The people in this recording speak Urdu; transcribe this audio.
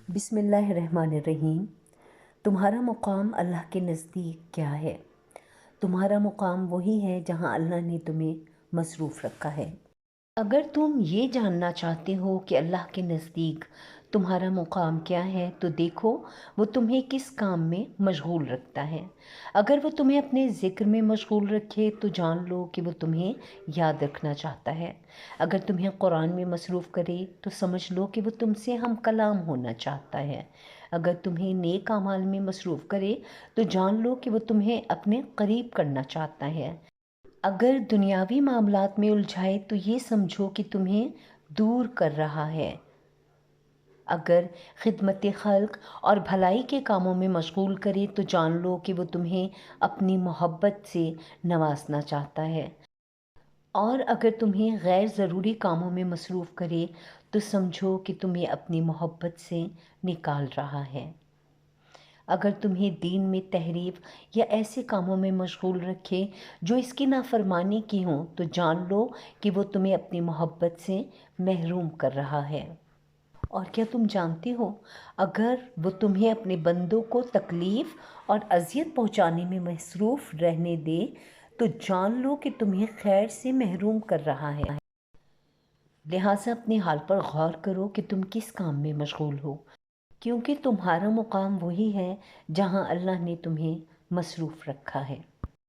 بسم اللہ الرحمن الرحیم۔ تمہارا مقام اللہ کے نزدیک کیا ہے؟ تمہارا مقام وہی ہے جہاں اللہ نے تمہیں مصروف رکھا ہے۔ اگر تم یہ جاننا چاہتے ہو کہ اللہ کے نزدیک تمہارا مقام کیا ہے تو دیکھو وہ تمہیں کس کام میں مشغول رکھتا ہے۔ اگر وہ تمہیں اپنے ذکر میں مشغول رکھے تو جان لو کہ وہ تمہیں یاد رکھنا چاہتا ہے۔ اگر تمہیں قرآن میں مصروف کرے تو سمجھ لو کہ وہ تم سے ہم کلام ہونا چاہتا ہے۔ اگر تمہیں نیک اعمال میں مصروف کرے تو جان لو کہ وہ تمہیں اپنے قریب کرنا چاہتا ہے۔ اگر دنیاوی معاملات میں الجھائے تو یہ سمجھو کہ تمہیں دور کر رہا ہے۔ اگر خدمت خلق اور بھلائی کے کاموں میں مشغول کرے تو جان لو کہ وہ تمہیں اپنی محبت سے نوازنا چاہتا ہے۔ اور اگر تمہیں غیر ضروری کاموں میں مصروف کرے تو سمجھو کہ تمہیں اپنی محبت سے نکال رہا ہے۔ اگر تمہیں دین میں تحریف یا ایسے کاموں میں مشغول رکھے جو اس کی نافرمانی کی ہوں تو جان لو کہ وہ تمہیں اپنی محبت سے محروم کر رہا ہے۔ اور کیا تم جانتے ہو اگر وہ تمہیں اپنے بندوں کو تکلیف اور اذیت پہنچانے میں مصروف رہنے دے تو جان لو کہ تمہیں خیر سے محروم کر رہا ہے۔ لہٰذا اپنے حال پر غور کرو کہ تم کس کام میں مشغول ہو، کیونکہ تمہارا مقام وہی ہے جہاں اللہ نے تمہیں مصروف رکھا ہے۔